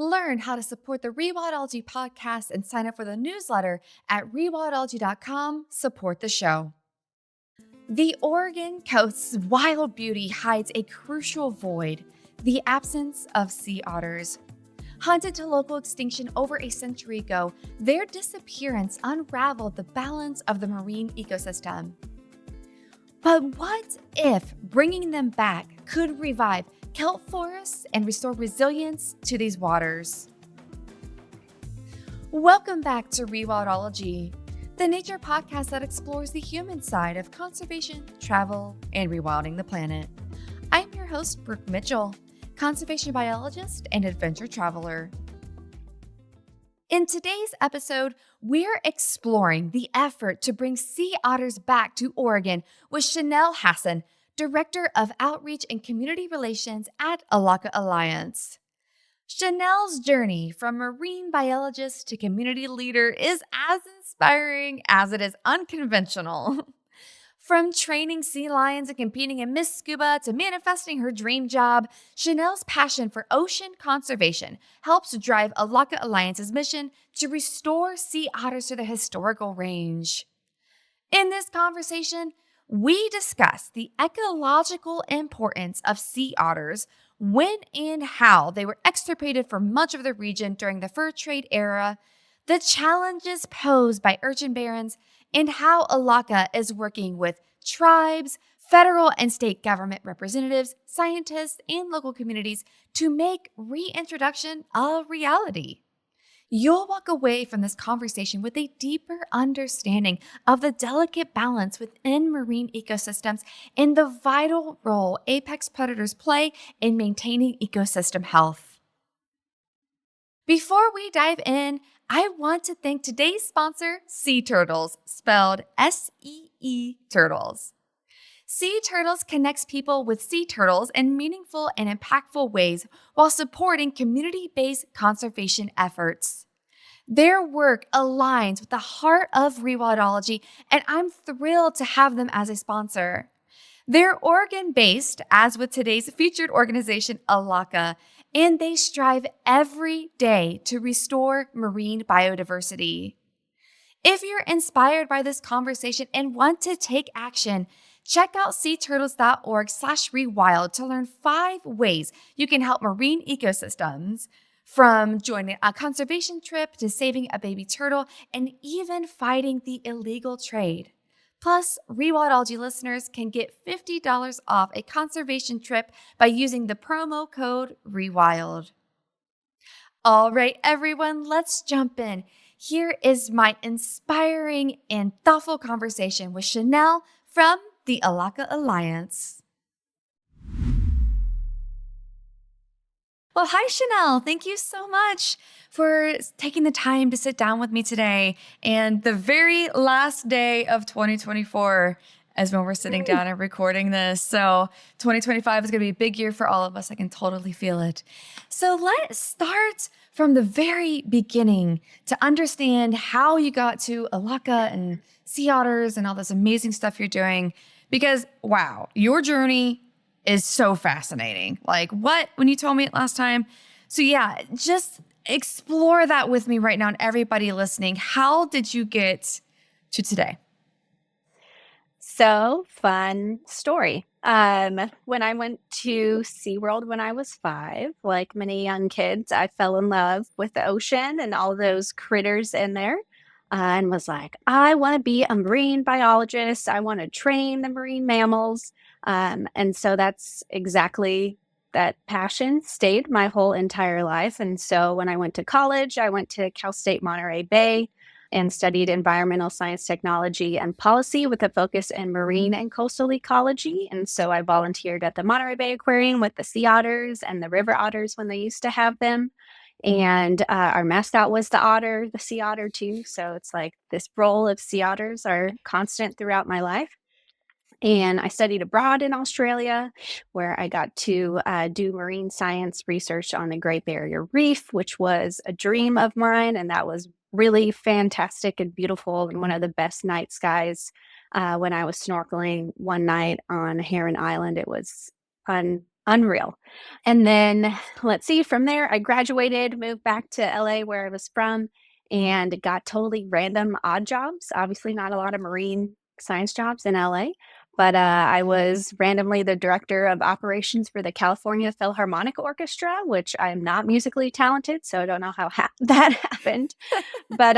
Learn how to support the Rewildology podcast and sign up for the newsletter at rewildology.com. Support the show. The Oregon coast's wild beauty hides a crucial void: the absence of sea otters. Hunted to local extinction over a century ago, their disappearance unraveled the balance of the marine ecosystem. But what if bringing them back could revive kelp forests and restore resilience to these waters? Welcome back to Rewildology, the nature podcast that explores the human side of conservation, travel, and rewilding the planet. I'm your host, Brooke Mitchell, conservation biologist and adventure traveler. In today's episode, we're exploring the effort to bring sea otters back to Oregon with Chanel Hason, Director of Outreach and Community Relations at Elakha Alliance. Chanel's journey from marine biologist to community leader is as inspiring as it is unconventional. From training sea lions and competing in Miss Scuba to manifesting her dream job, Chanel's passion for ocean conservation helps drive Elakha Alliance's mission to restore sea otters to their historical range. In this conversation, we discuss the ecological importance of sea otters, when and how they were extirpated from much of the region during the fur trade era, the challenges posed by urchin barons, and how Alaka is working with tribes, federal and state government representatives, scientists, and local communities to make reintroduction a reality. You'll walk away from this conversation with a deeper understanding of the delicate balance within marine ecosystems and the vital role apex predators play in maintaining ecosystem health. Before we dive in, I want to thank today's sponsor, Sea Turtles, spelled S-E-E Turtles. Sea Turtles connects people with sea turtles in meaningful and impactful ways while supporting community-based conservation efforts. Their work aligns with the heart of Rewildology, and I'm thrilled to have them as a sponsor. They're Oregon-based, as with today's featured organization, Alaka, and they strive every day to restore marine biodiversity. If you're inspired by this conversation and want to take action, check out seaturtles.org/rewild to learn 5 ways you can help marine ecosystems, from joining a conservation trip to saving a baby turtle and even fighting the illegal trade. Plus, Rewildology listeners can get $50 off a conservation trip by using the promo code REWILD. All right, everyone, let's jump in. Here is my inspiring and thoughtful conversation with Chanel from the Elakha Alliance. Well, hi, Chanel. Thank you so much for taking the time to sit down with me today. And the very last day of 2024 is when we're sitting down and recording this. So 2025 is going to be a big year for all of us. I can totally feel it. So let's start from the very beginning to understand how you got to Alaka and sea otters and all this amazing stuff you're doing. Because, wow, your journey is so fascinating. Like, what? When you told me it last time. So yeah, just explore that with me right now and everybody listening. How did you get to So, fun story. When I went to SeaWorld when I was 5, like many young kids, I fell in love with the ocean and all those critters in there, and was like, I want to be a marine biologist. I want to train the marine mammals. And so that's exactly that passion stayed my whole entire life. And so when I went to college, I went to Cal State Monterey Bay and studied environmental science, technology, and policy with a focus in marine and coastal ecology. And so I volunteered at the Monterey Bay Aquarium with the sea otters and the river otters when they used to have them. And our mascot was the otter, the sea otter too. So it's like this role of sea otters are constant throughout my life. And I studied abroad in Australia, where I got to do marine science research on the Great Barrier Reef, which was a dream of mine. And that was really fantastic and beautiful, and one of the best night skies when I was snorkeling one night on Heron Island. It was Unreal. And then let's see, from there, I graduated, moved back to LA where I was from, and got totally random odd jobs. Obviously, not a lot of marine science jobs in LA, but I was randomly the director of operations for the California Philharmonic Orchestra, which I'm not musically talented, so I don't know how that happened. But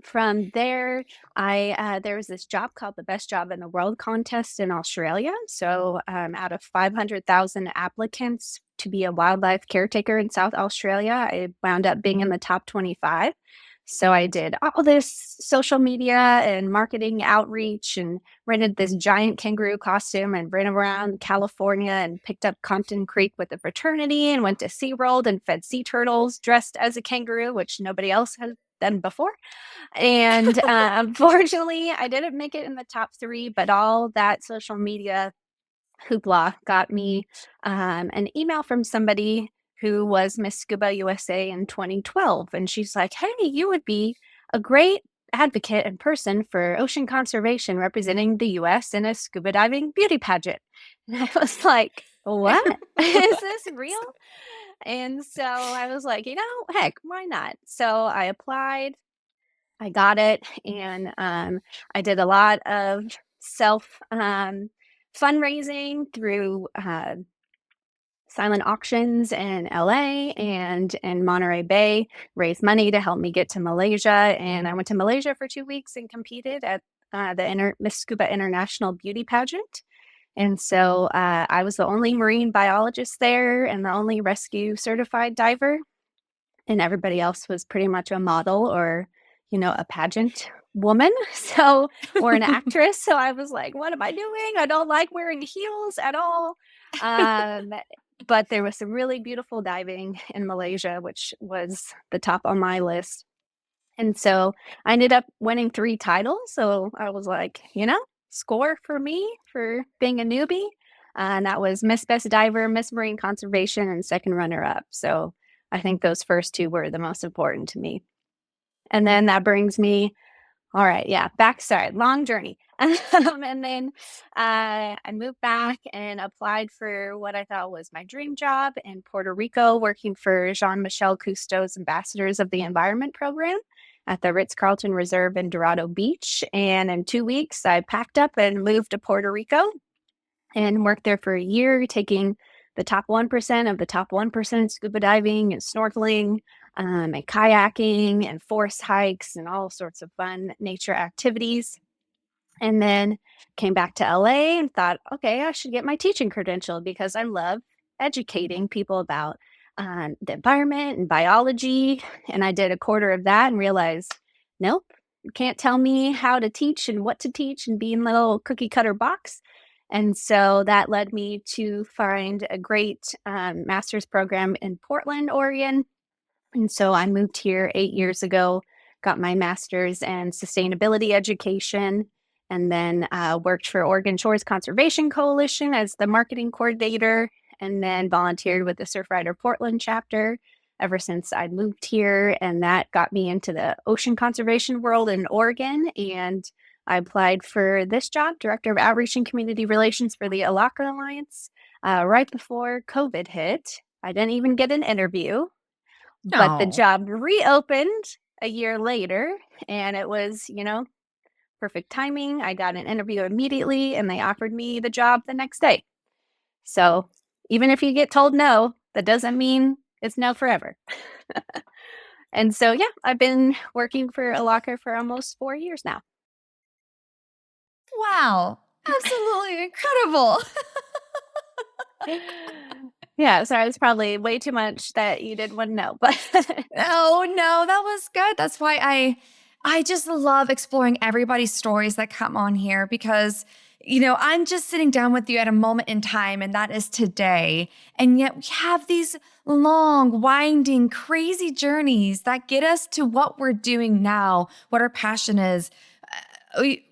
from there, there was this job called the Best Job in the World contest in Australia. So out of 500,000 applicants to be a wildlife caretaker in South Australia, I wound up being in the top 25. So I did all this social media and marketing outreach and rented this giant kangaroo costume and ran around California and picked up Compton Creek with a fraternity and went to SeaWorld and fed sea turtles dressed as a kangaroo, which nobody else had done before. And unfortunately, I didn't make it in the top 3, but all that social media hoopla got me an email from somebody who was Miss Scuba USA in 2012. And she's like, hey, you would be a great advocate and person for ocean conservation representing the US in a scuba diving beauty pageant. And I was like, what? Is this real? And so I was like, heck, why not? So I applied. I got it, and I did a lot of self fundraising through silent auctions in LA and in Monterey Bay, raised money to help me get to Malaysia. And I went to Malaysia for 2 weeks and competed at the Miss Scuba International Beauty Pageant. And so I was the only marine biologist there and the only rescue certified diver. And everybody else was pretty much a model or, a pageant woman. So, or an actress. So I was like, what am I doing? I don't like wearing heels at all. But there was some really beautiful diving in Malaysia, which was the top on my list. And so I ended up winning 3 titles. So I was like, score for me for being a newbie. And that was Miss Best Diver, Miss Marine Conservation, and second runner up. So I think those first 2 were the most important to me. And then that brings me, all right, long journey. And then I moved back and applied for what I thought was my dream job in Puerto Rico, working for Jean-Michel Cousteau's Ambassadors of the Environment program at the Ritz-Carlton Reserve in Dorado Beach. And in 2 weeks, I packed up and moved to Puerto Rico and worked there for a year, taking the top 1% of the top 1% scuba diving and snorkeling, and kayaking and forest hikes and all sorts of fun nature activities. And then came back to LA and thought, okay, I should get my teaching credential because I love educating people about the environment and biology. And I did a quarter of that and realized, nope, you can't tell me how to teach and what to teach and be in a little cookie cutter box. And so that led me to find a great master's program in Portland, Oregon. And so I moved here 8 years ago, got my master's in sustainability education, and then worked for Oregon Shores Conservation Coalition as the marketing coordinator, and then volunteered with the Surfrider Portland chapter ever since I moved here. And that got me into the ocean conservation world in Oregon. And I applied for this job, Director of Outreach and Community Relations for the Elakha Alliance, right before COVID hit. I didn't even get an interview, but the job reopened a year later, and it was, perfect timing. I got an interview immediately, and they offered me the job the next day. So even if you get told no, that doesn't mean it's no forever. And so, I've been working for Alaka for almost 4 years now. Wow. Absolutely incredible. Yeah, sorry, it's probably way too much that you didn't want to know, but Oh, no, that was good. That's why I just love exploring everybody's stories that come on here because, I'm just sitting down with you at a moment in time, and that is today. And yet we have these long, winding, crazy journeys that get us to what we're doing now, what our passion is,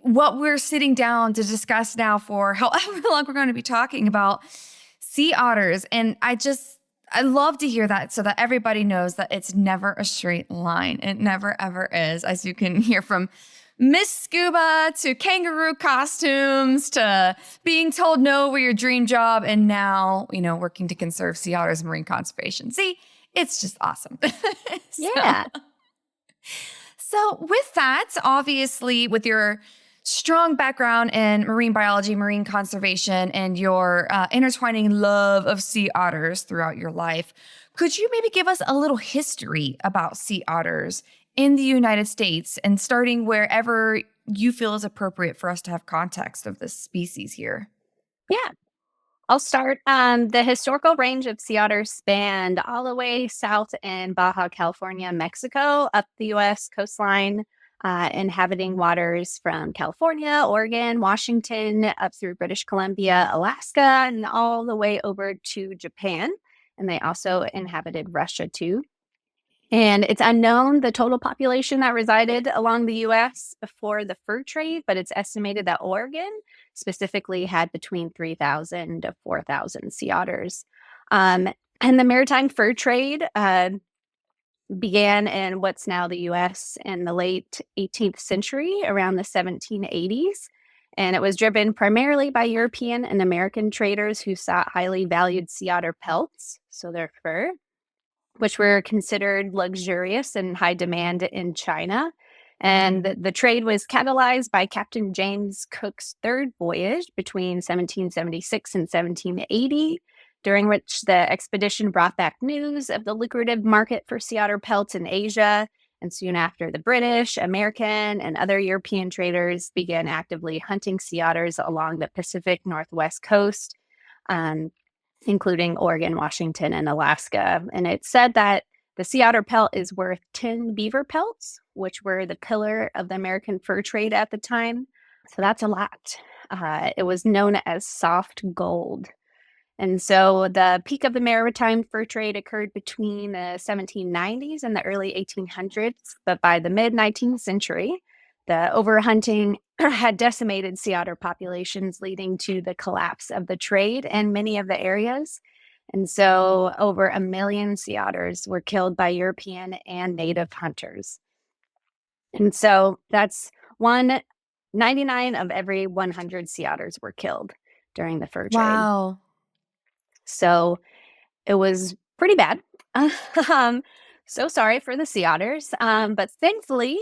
what we're sitting down to discuss now for however long we're going to be talking about sea otters. And I love to hear that so that everybody knows that it's never a straight line. It never, ever is, as you can hear from Miss Scuba to kangaroo costumes to being told no were your dream job, and now, working to conserve sea otters and marine conservation. See, it's just awesome. Yeah. So with that, obviously, with your strong background in marine biology, marine conservation, and your intertwining love of sea otters throughout your life, could you maybe give us a little history about sea otters in the United States, and starting wherever you feel is appropriate for us to have context of this species here? Yeah. I'll start. The historical range of sea otters spanned all the way south in Baja California, Mexico, up the U.S. coastline, inhabiting waters from California, Oregon, Washington, up through British Columbia, Alaska, and all the way over to Japan. And they also inhabited Russia too. And it's unknown the total population that resided along the US before the fur trade, but it's estimated that Oregon specifically had between 3,000 to 4,000 sea otters. And the maritime fur trade began in what's now the US in the late 18th century, around the 1780s. And it was driven primarily by European and American traders who sought highly valued sea otter pelts, so their fur, which were considered luxurious and high demand in China. And the trade was catalyzed by Captain James Cook's third voyage between 1776 and 1780, during which the expedition brought back news of the lucrative market for sea otter pelts in Asia. And soon after, the British, American, and other European traders began actively hunting sea otters along the Pacific Northwest coast, including Oregon, Washington, and Alaska. And it's said that the sea otter pelt is worth 10 beaver pelts, which were the pillar of the American fur trade at the time. So that's a lot. It was known as soft gold. And so the peak of the maritime fur trade occurred between the 1790s and the early 1800s. But by the mid-19th century, the overhunting had decimated sea otter populations, leading to the collapse of the trade in many of the areas. And so over 1 million sea otters were killed by European and native hunters. And so that's 99 of every 100 sea otters were killed during the fur trade. Wow. So it was pretty bad. So sorry for the sea otters. But thankfully,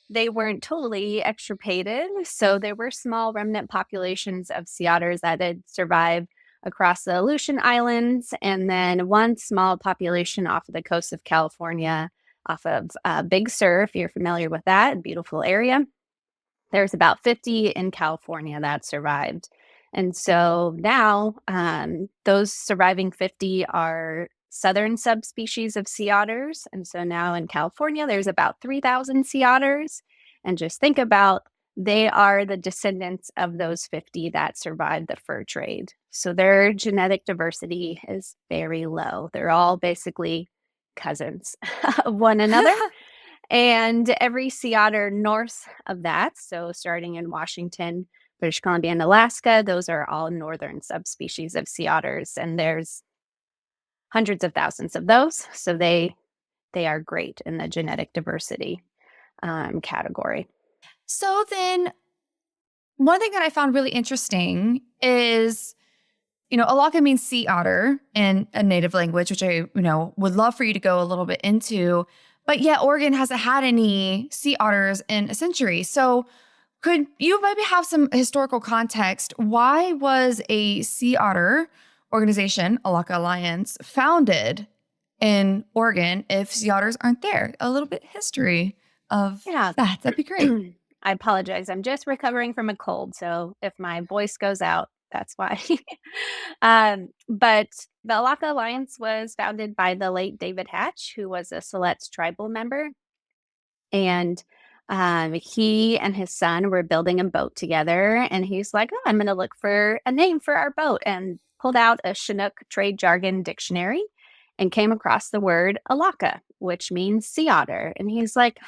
they weren't totally extirpated. So there were small remnant populations of sea otters that had survived across the Aleutian Islands, and then one small population off of the coast of California, off of Big Sur, if you're familiar with that, beautiful area. There's about 50 in California that survived. And so now those surviving 50 are southern subspecies of sea otters. And so now in California, there's about 3,000 sea otters. And just think about, they are the descendants of those 50 that survived the fur trade. So their genetic diversity is very low. They're all basically cousins of one another. And every sea otter north of that, so starting in Washington, British Columbia, and Alaska, those are all northern subspecies of sea otters. And there's hundreds of thousands of those. So they are great in the genetic diversity category. So then, one thing that I found really interesting is, Alaka means sea otter in a native language, which I, would love for you to go a little bit into. But yet Oregon hasn't had any sea otters in a century. So could you maybe have some historical context? Why was a sea otter organization, Elakha Alliance, founded in Oregon if sea otters aren't there? A little bit history of that. That'd be great. I apologize. I'm just recovering from a cold. So if my voice goes out, that's why. But the Elakha Alliance was founded by the late David Hatch, who was a Siletz tribal member. And he and his son were building a boat together. And he's like, I'm going to look for a name for our boat, and pulled out a Chinook trade jargon dictionary and came across the word Alaka, which means sea otter. And he's like,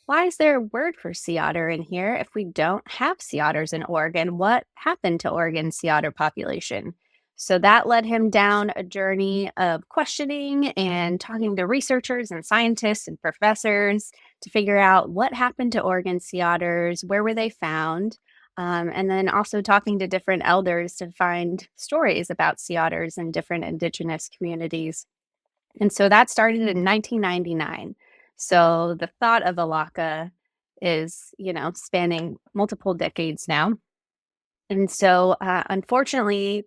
why is there a word for sea otter in here if we don't have sea otters in Oregon? What happened to Oregon's sea otter population? So that led him down a journey of questioning and talking to researchers and scientists and professors to figure out what happened to Oregon sea otters, where were they found, and then also talking to different elders to find stories about sea otters in different indigenous communities. And so that started in 1999. So the thought of Alaka is, spanning multiple decades now. And so, unfortunately,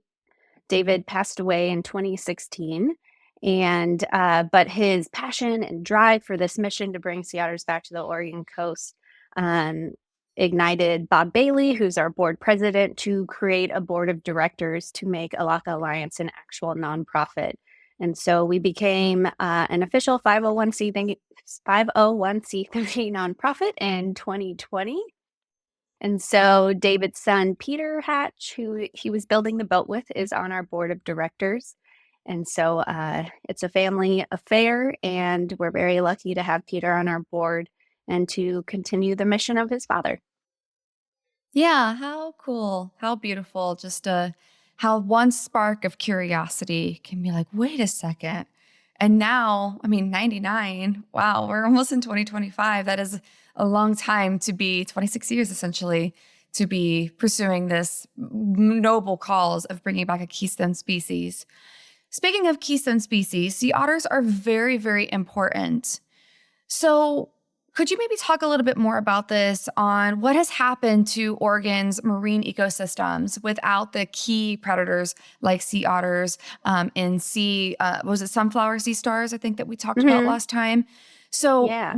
David passed away in 2016, and but his passion and drive for this mission to bring sea otters back to the Oregon coast um, ignited Bob Bailey, who's our board president, to create a board of directors to make Elakha Alliance an actual nonprofit. And so we became an official 501c3 nonprofit in 2020. And so David's son, Peter Hatch, who he was building the boat with, is on our board of directors. And so it's a family affair, and we're very lucky to have Peter on our board and to continue the mission of his father. Yeah, how cool. How beautiful. Just how one spark of curiosity can be like, wait a second. And now, I mean, 99, wow, we're almost in 2025. That is a long time to be 26 years essentially to be pursuing this noble cause of bringing back a keystone species. Speaking of keystone species, sea otters are very, very important. So, could you maybe talk a little bit more about this on what has happened to Oregon's marine ecosystems without the key predators like sea otters and was it sunflower sea stars? I think that we talked about last time. So, Yeah.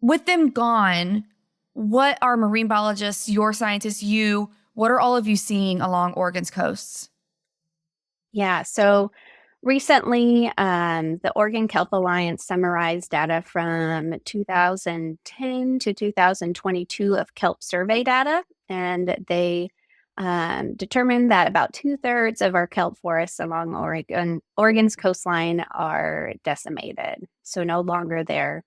with them gone, what are marine biologists, your scientists, what are all of you seeing along Oregon's coasts? Yeah. So recently, the Oregon Kelp Alliance summarized data from 2010 to 2022 of kelp survey data, and they determined that about 2/3 of our kelp forests along Oregon's coastline are decimated, so no longer there.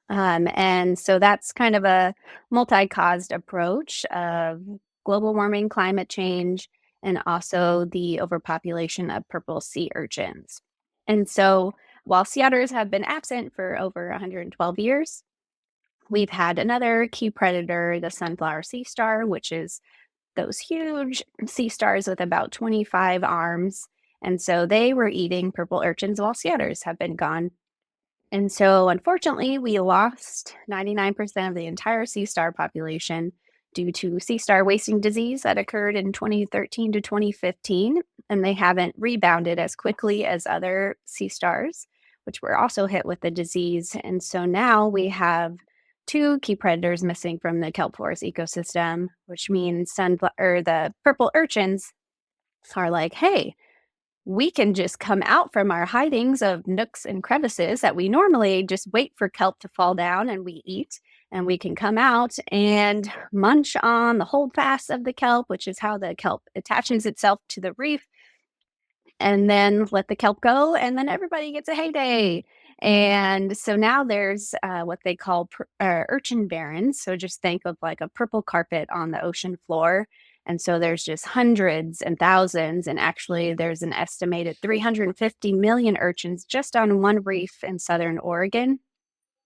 And so that's kind of a multi-caused approach of global warming, climate change, and also the overpopulation of purple sea urchins. And so while sea otters have been absent for over 112 years, we've had another key predator, the sunflower sea star, which is those huge sea stars with about 25 arms. And so they were eating purple urchins while sea otters have been gone. And so, unfortunately, we lost 99% of the entire sea star population due to sea star wasting disease that occurred in 2013 to 2015. And they haven't rebounded as quickly as other sea stars, which were also hit with the disease. And so now we have two key predators missing from the kelp forest ecosystem, which means the purple urchins are like, hey, we can just come out from our hidings of nooks and crevices that we normally just wait for kelp to fall down and we eat. And we can come out and munch on the holdfast of the kelp, which is how the kelp attaches itself to the reef, and then let the kelp go. And then everybody gets a heyday. And so now there's what they call urchin barrens. So just think of like a purple carpet on the ocean floor. And so there's just hundreds and thousands, and actually there's an estimated 350 million urchins just on one reef in southern Oregon.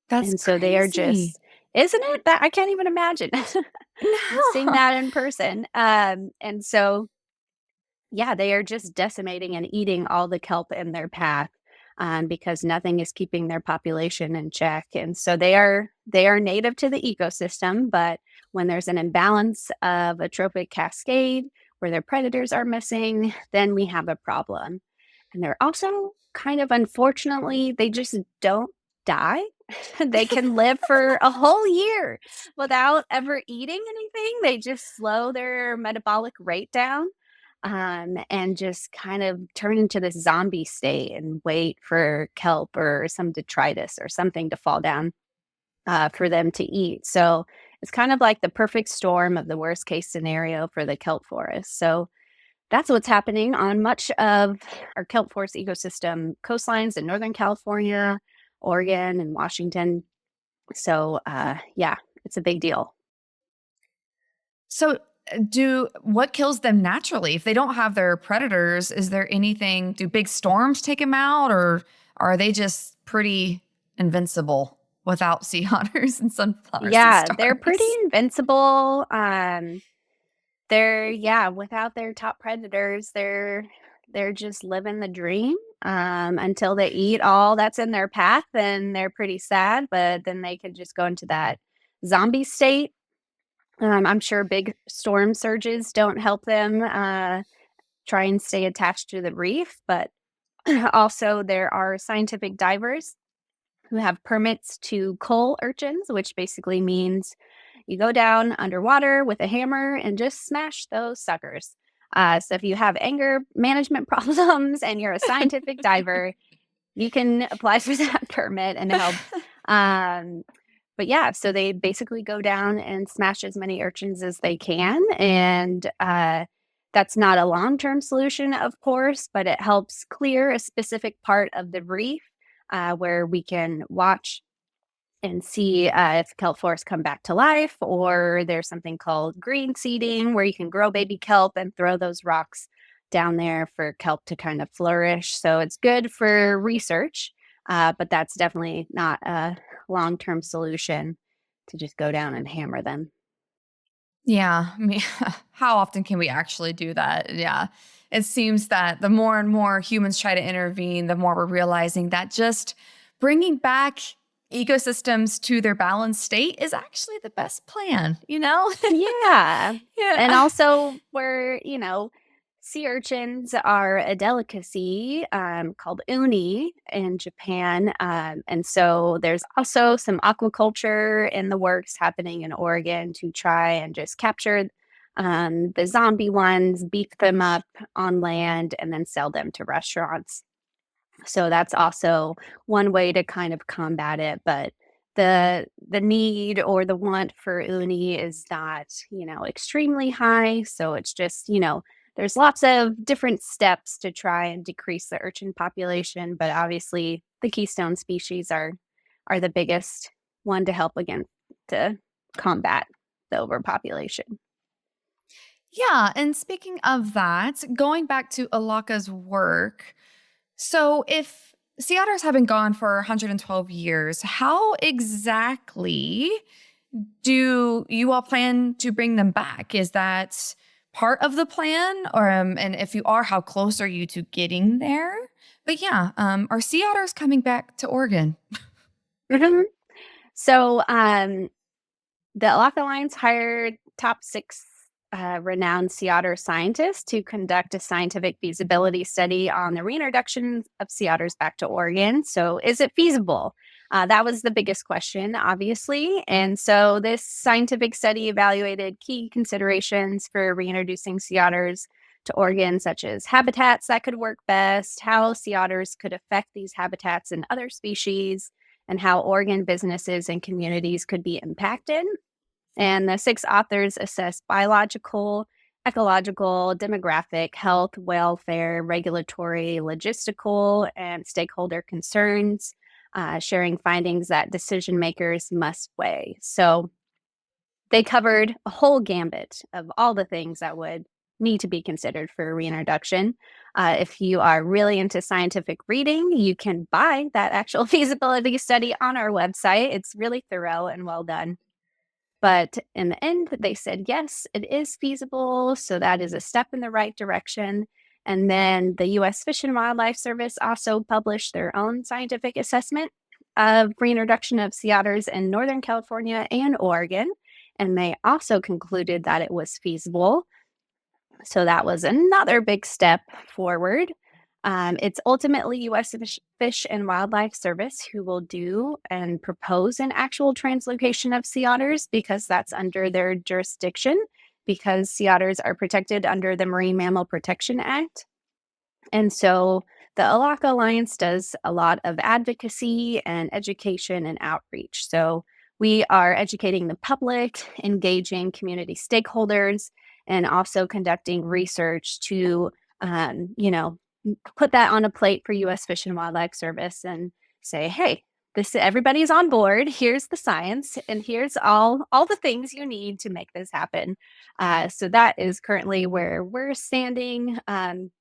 That's And so they are just, isn't it? That I can't even imagine seeing No. that in person. And so, yeah, they are just decimating and eating all the kelp in their path. Because nothing is keeping their population in check. And so they are native to the ecosystem, but when there's an imbalance of a trophic cascade where their predators are missing, then we have a problem. And they're also kind of, unfortunately, they just don't die. They can live for a whole year without ever eating anything. They just slow their metabolic rate down. And just kind of turn into this zombie state and wait for kelp or some detritus or something to fall down for them to eat. So it's kind of like the perfect storm of the worst case scenario for the kelp forest. So that's what's happening on much of our kelp forest ecosystem coastlines in Northern California, Oregon, and Washington. So yeah, it's a big deal. So what kills them naturally? If they don't have their predators, is there anything, do big storms take them out, or are they just pretty invincible without sea otters and sunflowers and Yeah, they're pretty stars? invincible. Without their top predators, they're just living the dream until they eat all that's in their path, and they're pretty sad, but then they can just go into that zombie state. I'm sure big storm surges don't help them try and stay attached to the reef, but also there are scientific divers who have permits to cull urchins, which basically means you go down underwater with a hammer and just smash those suckers. So if you have anger management problems and you're a scientific diver, you can apply for that permit and help. But yeah, so they basically go down and smash as many urchins as they can. And that's not a long-term solution, of course, but it helps clear a specific part of the reef where we can watch and see if kelp forests come back to life, or there's something called green seeding where you can grow baby kelp and throw those rocks down there for kelp to kind of flourish. So it's good for research, but that's definitely not a long-term solution to just go down and hammer them. Yeah, I mean, how often can we actually do that? Yeah. It seems that the more and more humans try to intervene, the more we're realizing that just bringing back ecosystems to their balanced state is actually the best plan, you know? Yeah. And Yeah. also, sea urchins are a delicacy called uni in Japan. And so there's also some aquaculture in the works happening in Oregon to try and just capture the zombie ones, beef them up on land, and then sell them to restaurants. So that's also one way to kind of combat it, but the need or the want for uni is not, extremely high. So it's just, there's lots of different steps to try and decrease the urchin population, but obviously the keystone species are the biggest one to help against to combat the overpopulation. Yeah. And speaking of that, going back to Alaka's work, so if sea otters have been gone for 112 years, how exactly do you all plan to bring them back? Is that part of the plan? Or and if you are, how close are you to getting there? But yeah, are sea otters coming back to Oregon? Mhm. So the Elakha Alliance hired top six renowned sea otter scientists to conduct a scientific feasibility study on the reintroduction of sea otters back to Oregon. So, is it feasible? That was the biggest question, obviously. And so, this scientific study evaluated key considerations for reintroducing sea otters to Oregon, such as habitats that could work best, how sea otters could affect these habitats and other species, and how Oregon businesses and communities could be impacted. And the six authors assess biological, ecological, demographic, health, welfare, regulatory, logistical, and stakeholder concerns, sharing findings that decision makers must weigh. So they covered a whole gambit of all the things that would need to be considered for reintroduction. If you are really into scientific reading, you can buy that actual feasibility study on our website. It's really thorough and well done. But in the end, they said, yes, it is feasible. So that is a step in the right direction. And then the US Fish and Wildlife Service also published their own scientific assessment of reintroduction of sea otters in Northern California and Oregon. And they also concluded that it was feasible. So that was another big step forward. It's ultimately U.S. Fish and Wildlife Service who will do and propose an actual translocation of sea otters because that's under their jurisdiction, because sea otters are protected under the Marine Mammal Protection Act. And so the Elakha Alliance does a lot of advocacy and education and outreach. So we are educating the public, engaging community stakeholders, and also conducting research to, put that on a plate for U.S. Fish and Wildlife Service and say, hey, this everybody's on board. Here's the science, and here's all the things you need to make this happen. So that is currently where we're standing. And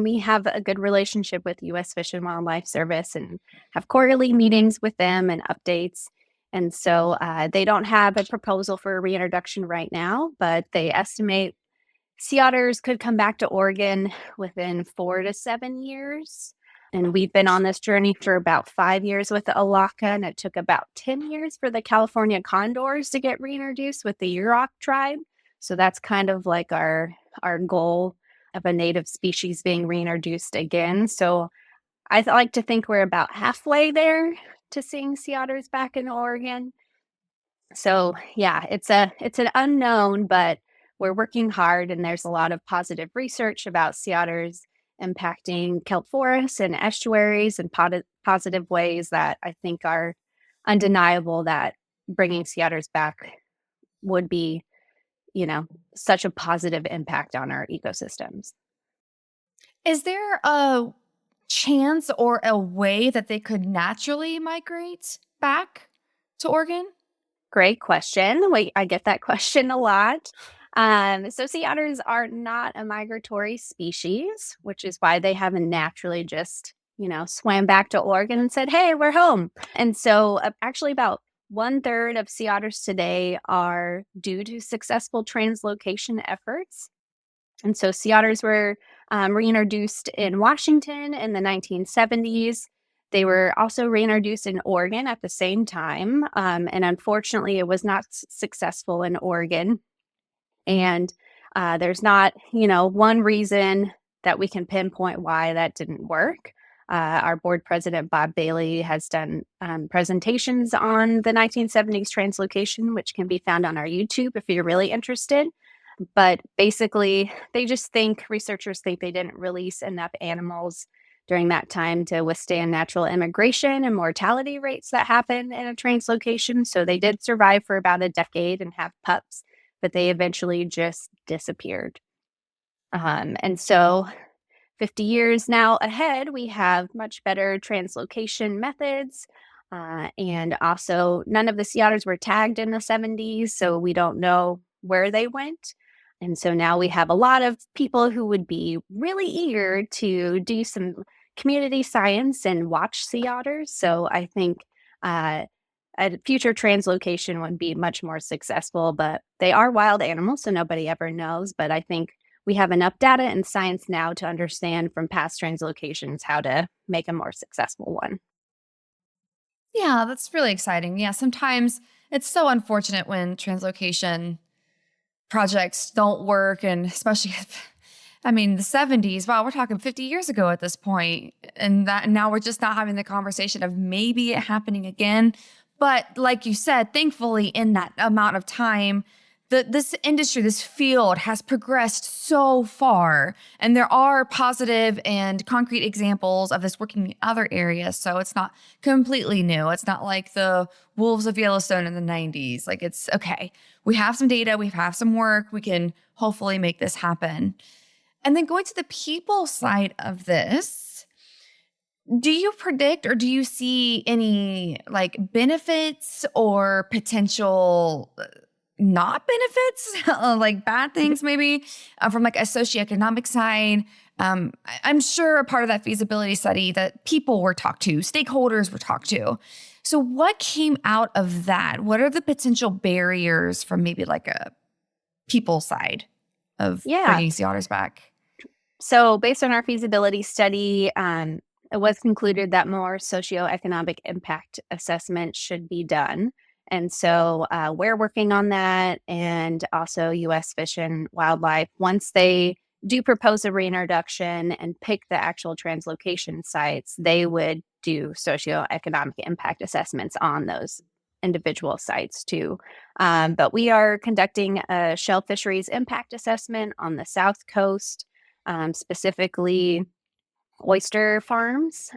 we have a good relationship with U.S. Fish and Wildlife Service and have quarterly meetings with them and updates. And so they don't have a proposal for a reintroduction right now, but they estimate sea otters could come back to Oregon within 4 to 7 years. And we've been on this journey for about 5 years with the Alaka, and it took about 10 years for the California condors to get reintroduced with the Yurok tribe. So that's kind of like our goal of a native species being reintroduced again. So I like to think we're about halfway there to seeing sea otters back in Oregon. So yeah, it's an unknown, but we're working hard, and there's a lot of positive research about sea otters impacting kelp forests and estuaries in positive ways that I think are undeniable, that bringing sea otters back would be, such a positive impact on our ecosystems. Is there a chance or a way that they could naturally migrate back to Oregon? Great question. I get that question a lot. So sea otters are not a migratory species, which is why they haven't naturally just, swam back to Oregon and said, hey, we're home. And so actually about 1/3 of sea otters today are due to successful translocation efforts. And so sea otters were reintroduced in Washington in the 1970s. They were also reintroduced in Oregon at the same time. And unfortunately, it was not successful in Oregon. And there's not, one reason that we can pinpoint why that didn't work. Our board president, Bob Bailey, has done presentations on the 1970s translocation, which can be found on our YouTube if you're really interested. But basically, researchers think they didn't release enough animals during that time to withstand natural immigration and mortality rates that happen in a translocation. So they did survive for about a decade and have pups, but they eventually just disappeared. And so 50 years now ahead, we have much better translocation methods. And also, none of the sea otters were tagged in the 70s, so we don't know where they went. And so now we have a lot of people who would be really eager to do some community science and watch sea otters. So I think a future translocation would be much more successful, but they are wild animals, so nobody ever knows. But I think we have enough data and science now to understand from past translocations how to make a more successful one. Yeah, that's really exciting. Yeah, sometimes it's so unfortunate when translocation projects don't work, and especially the 70s, wow, we're talking 50 years ago at this point, and that now we're just not having the conversation of maybe it happening again. But like you said, thankfully in that amount of time, this industry, this field has progressed so far, and there are positive and concrete examples of this working in other areas. So it's not completely new. It's not like the wolves of Yellowstone in the 90s. Like, it's okay. We have some data. We have some work. We can hopefully make this happen. And then going to the people side of this, do you predict or do you see any benefits or potential not benefits, like bad things maybe from a socioeconomic side? I'm sure a part of that feasibility study that people were talked to, stakeholders were talked to. So what came out of that? What are the potential barriers from maybe a people side of bringing sea otters back? So based on our feasibility study, it was concluded that more socioeconomic impact assessment should be done. And so we're working on that, and also U.S. Fish and Wildlife, once they do propose a reintroduction and pick the actual translocation sites, they would do socioeconomic impact assessments on those individual sites too. But we are conducting a shell fisheries impact assessment on the South Coast, specifically oyster farms,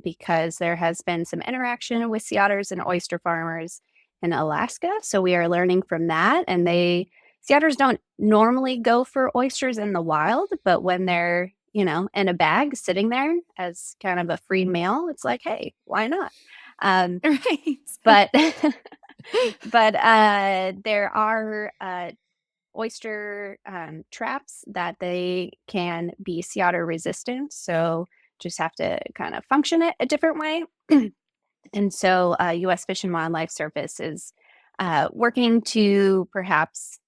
because there has been some interaction with sea otters and oyster farmers in Alaska. So we are learning from that. And sea otters don't normally go for oysters in the wild, but when they're, in a bag sitting there as kind of a free meal, it's like, hey, why not? Right. But but there are oyster traps that they can be sea otter resistant. So just have to kind of function it a different way. And so U.S. Fish and Wildlife Service is working to perhaps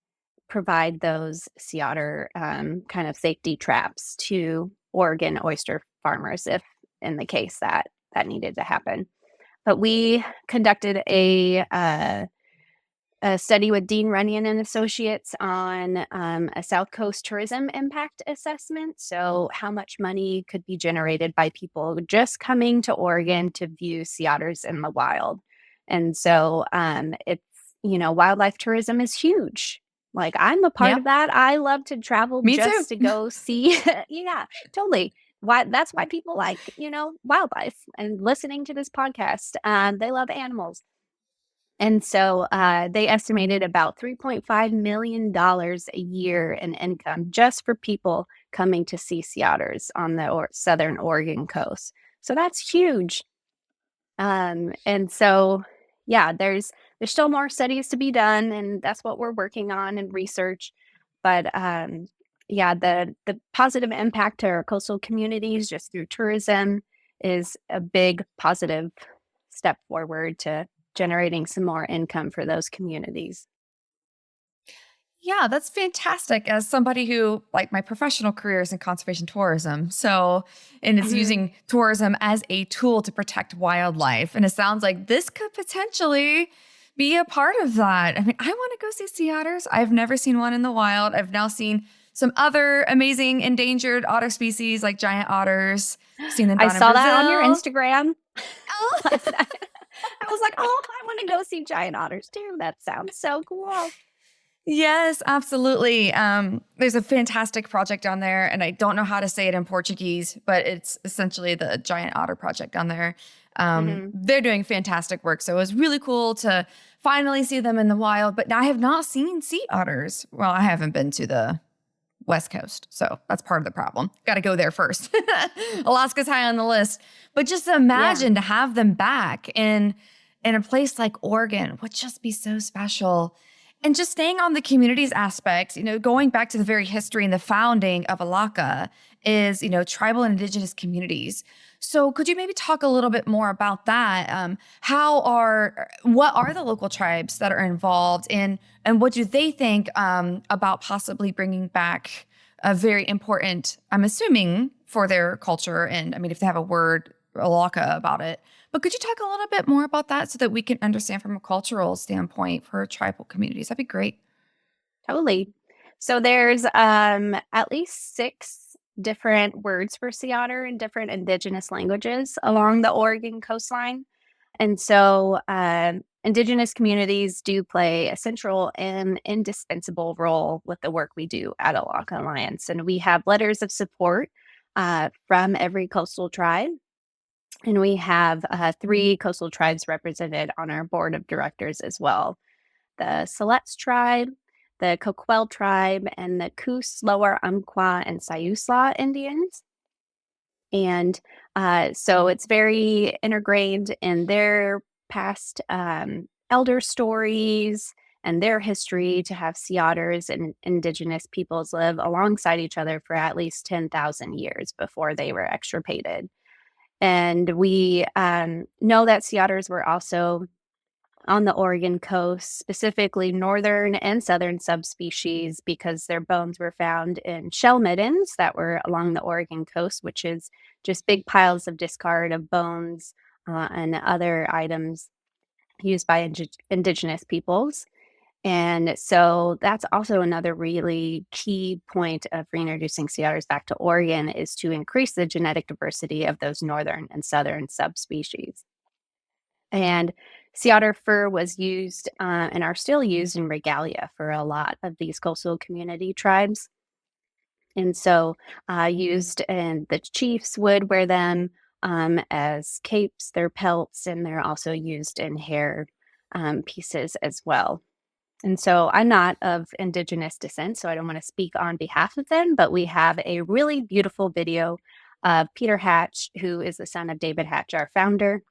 provide those sea otter kind of safety traps to Oregon oyster farmers if in the case that that needed to happen. But we conducted a study with Dean Runyon and Associates on a South Coast tourism impact assessment. So how much money could be generated by people just coming to Oregon to view sea otters in the wild. And so it's, wildlife tourism is huge. Like I'm a part Yep. of that. I love to travel Me just too. to go see. Yeah, totally. Why that's why people like, wildlife and listening to this podcast. They love animals. And so they estimated about $3.5 million a year in income just for people coming to see sea otters on the southern Oregon coast. So that's huge. And so, yeah, there's still more studies to be done, and that's what we're working on and research. But yeah, the positive impact to our coastal communities just through tourism is a big positive step forward to generating some more income for those communities. Yeah, that's fantastic. As somebody who, like, my professional career is in conservation tourism. So, and it's Mhm. using tourism as a tool to protect wildlife. And it sounds like this could potentially be a part of that. I mean, I want to go see sea otters. I've never seen one in the wild. I've now seen some other amazing endangered otter species like giant otters. Seen them I down in saw that on your Brazil. Instagram Oh, last night. I was like, oh, I want to go see giant otters too. That sounds so cool. yes, absolutely. There's a fantastic project down there, and I don't know how to say it in Portuguese, but it's essentially the Giant Otter Project down there. Hmm. They're doing fantastic work. So it was really cool to finally see them in the wild, but I have not seen sea otters. Well, I haven't been to the West Coast. So that's part of the problem. Got to go there first. Alaska's high on the list. But just Yeah. imagine to have them back in a place like Oregon would just be so special. And just staying on the communities aspect, going back to the very history and the founding of Alaka is, tribal and indigenous communities. So could you maybe talk a little bit more about that? What are the local tribes that are involved in, and what do they think about possibly bringing back a very important, I'm assuming, for their culture? And I mean, if they have a word, Alaka, about it. But could you talk a little bit more about that so that we can understand from a cultural standpoint for tribal communities? That'd be great. Totally. So there's at least 6 different words for sea otter in different indigenous languages along the Oregon coastline. And so indigenous communities do play a central and indispensable role with the work we do at Elakha Alliance. And we have letters of support from every coastal tribe. And we have 3 coastal tribes represented on our board of directors as well. The Siletz tribe, the Coquel tribe, and the Coos, Lower Umpqua, and Siuslaw Indians. And so it's very integrated in their past elder stories and their history to have sea otters and indigenous peoples live alongside each other for at least 10,000 years before they were extirpated. And we know that sea otters were also on the Oregon coast, specifically northern and southern subspecies, because their bones were found in shell middens that were along the Oregon coast, which is just big piles of discard of bones and other items used by indigenous peoples. And so that's also another really key point of reintroducing sea otters back to Oregon is to increase the genetic diversity of those northern and southern subspecies. And sea otter fur was used and are still used in regalia for a lot of these coastal community tribes. And so, used, and the chiefs would wear them as capes, their pelts, and they're also used in hair pieces as well. And so I'm not of indigenous descent, so I don't want to speak on behalf of them, but we have a really beautiful video of Peter Hatch, who is the son of David Hatch, our founder.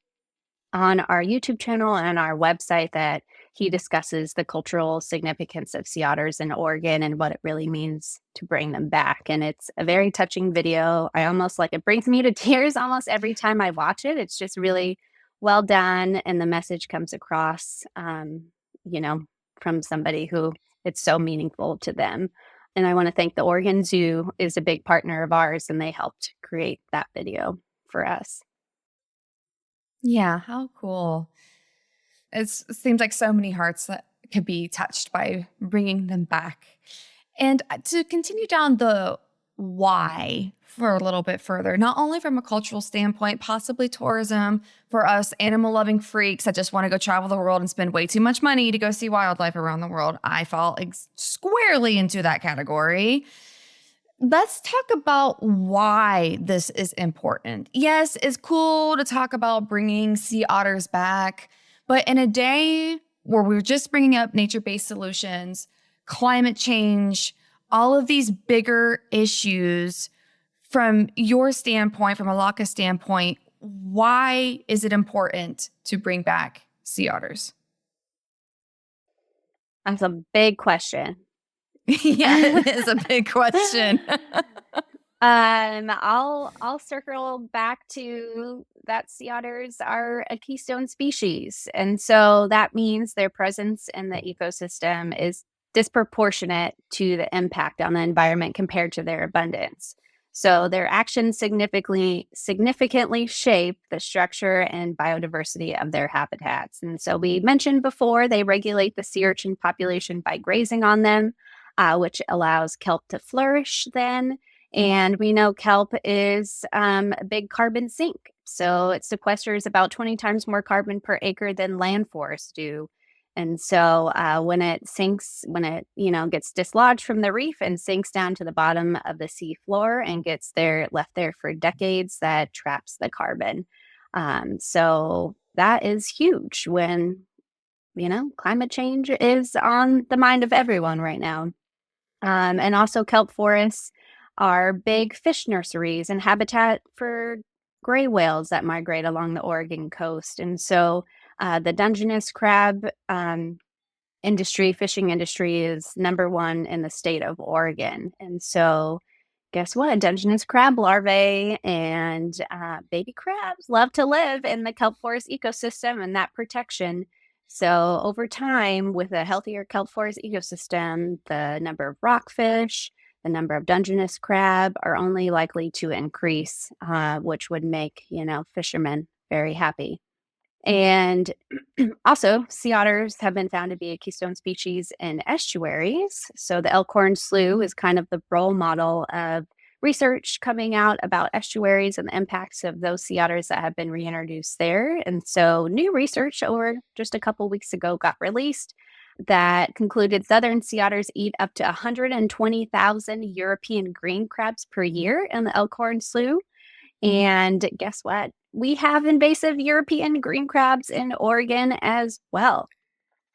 on our YouTube channel and our website that he discusses the cultural significance of sea otters in Oregon and what it really means to bring them back. And it's a very touching video. I almost like it brings me to tears almost every time I watch it. It's just really well done. And the message comes across, you know, from somebody who it's so meaningful to them. And I want to thank the Oregon Zoo is a big partner of ours, and they helped create that video for us. Yeah, how cool. It seems like so many hearts that could be touched by bringing them back. And to continue down the why for a little bit further, not only from a cultural standpoint, possibly tourism for us animal loving freaks that just want to go travel the world and spend way too much money to go see wildlife around the world. I fall squarely into that category. Let's talk about why this is important. Yes, it's cool to talk about bringing sea otters back, but in a day where we're just bringing up nature-based solutions, climate change, all of these bigger issues, from your standpoint, from Alaka's standpoint, why is it important to bring back sea otters? That's a big question. Yeah, it is a big question. I'll circle back to that sea otters are a keystone species. And so that means their presence in the ecosystem is disproportionate to the impact on the environment compared to their abundance. So their actions significantly shape the structure and biodiversity of their habitats. And so we mentioned before, they regulate the sea urchin population by grazing on them, which allows kelp to flourish then. And we know kelp is a big carbon sink. So it sequesters about 20 times more carbon per acre than land forests do. And so when it sinks, when it, gets dislodged from the reef and sinks down to the bottom of the sea floor and gets there, left there for decades, that traps the carbon. So that is huge when, climate change is on the mind of everyone right now. And also kelp forests are big fish nurseries and habitat for gray whales that migrate along the Oregon coast. And so the Dungeness crab fishing industry is number one in the state of Oregon. And so guess what? Dungeness crab larvae and baby crabs love to live in the kelp forest ecosystem and that protection. So over time, with a healthier kelp forest ecosystem, the number of rockfish, the number of Dungeness crab are only likely to increase, which would make, fishermen very happy. And also, sea otters have been found to be a keystone species in estuaries. So the Elkhorn Slough is kind of the role model of research coming out about estuaries and the impacts of those sea otters that have been reintroduced there. And so new research over just a couple weeks ago got released that concluded southern sea otters eat up to 120,000 European green crabs per year in the Elkhorn Slough. And guess what? We have invasive European green crabs in Oregon as well.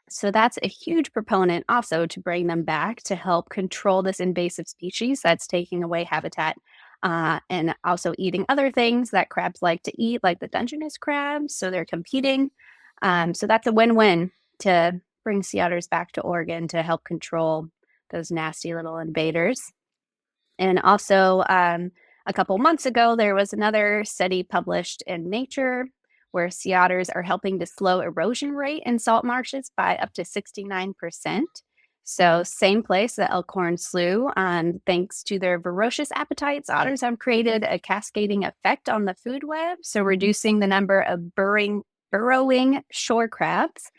So that's a huge proponent also to bring them back to help control this invasive species that's taking away habitat and also eating other things that crabs like to eat, like the Dungeness crabs. So they're competing. So that's a win-win to bring sea otters back to Oregon to help control those nasty little invaders. And also, a couple months ago, there was another study published in Nature where sea otters are helping to slow erosion rate in salt marshes by up to 69%. So same place, the Elkhorn Slough. Thanks to their voracious appetites, otters have created a cascading effect on the food web, so reducing the number of burrowing shore crabs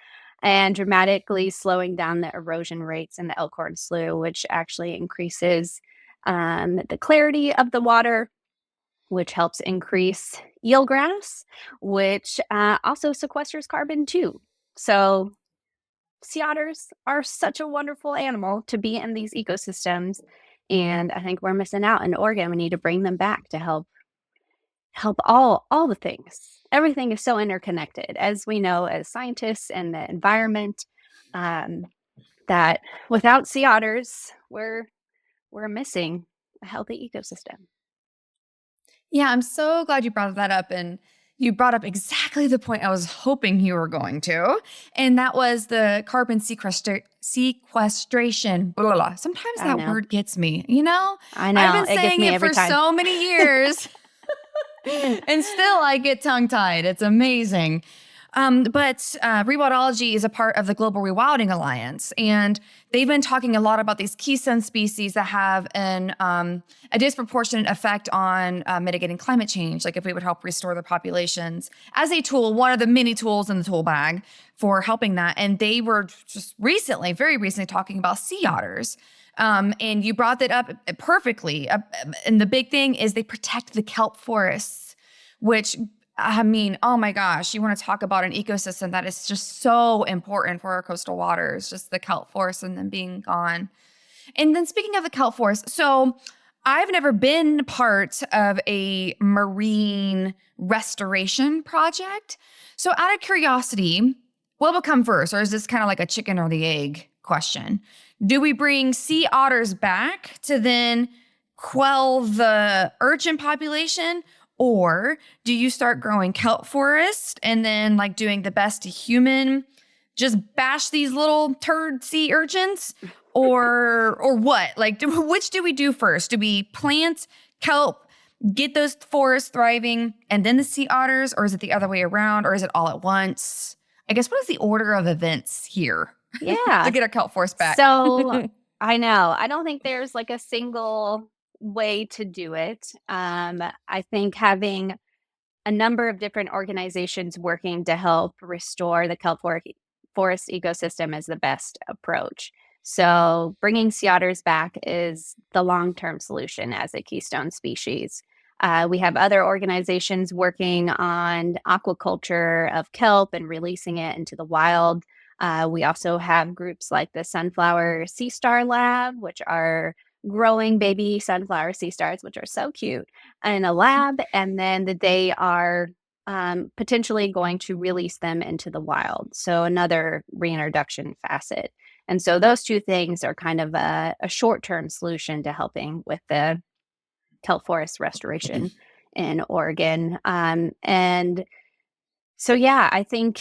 and dramatically slowing down the erosion rates in the Elkhorn Slough, which actually increases the clarity of the water, which helps increase eelgrass, which also sequesters carbon too. So sea otters are such a wonderful animal to be in these ecosystems. And I think we're missing out in Oregon. We need to bring them back to help all the things. Everything is so interconnected, as we know as scientists and the environment, that without sea otters, we're missing a healthy ecosystem. Yeah, I'm so glad you brought that up. And You brought up exactly the point I was hoping you were going to, and that was the carbon sequestration. Blah, blah, blah. Sometimes I that know. word gets me, you know? I I've know. been It gets saying me it every for time. so many years, and still I get tongue-tied. It's amazing. But Rewildology is a part of the Global Rewilding Alliance, and they've been talking a lot about these keystone species that have a disproportionate effect on mitigating climate change, like if we would help restore their populations as a tool, one of the many tools in the tool bag for helping that. And they were just recently, very recently, talking about sea otters. And you brought that up perfectly. And the big thing is they protect the kelp forests, which I mean, oh my gosh, you want to talk about an ecosystem that is just so important for our coastal waters, just the kelp forest and them being gone. And then speaking of the kelp forest, so I've never been part of a marine restoration project. So out of curiosity, what will come first? Or is this kind of like a chicken or the egg question? Do we bring sea otters back to then quell the urchin population? Or do you start growing kelp forest and then like doing the best to human, just bash these little turd sea urchins? Or what? Like, which do we do first? Do we plant kelp, get those forests thriving, and then the sea otters? Or is it the other way around? Or is it all at once? I guess what is the order of events here to Yeah. get our kelp forest back? So I know. I don't think there's like a single way to do it. I think having a number of different organizations working to help restore the kelp forest ecosystem is the best approach. So bringing sea otters back is the long-term solution as a keystone species. We have other organizations working on aquaculture of kelp and releasing it into the wild. We also have groups like the Sunflower Sea Star Lab, which are growing baby sunflower sea stars, which are so cute, in a lab. And then they are potentially going to release them into the wild. So another reintroduction facet. And so those two things are kind of a short-term solution to helping with the kelp forest restoration in Oregon. And so, yeah, I think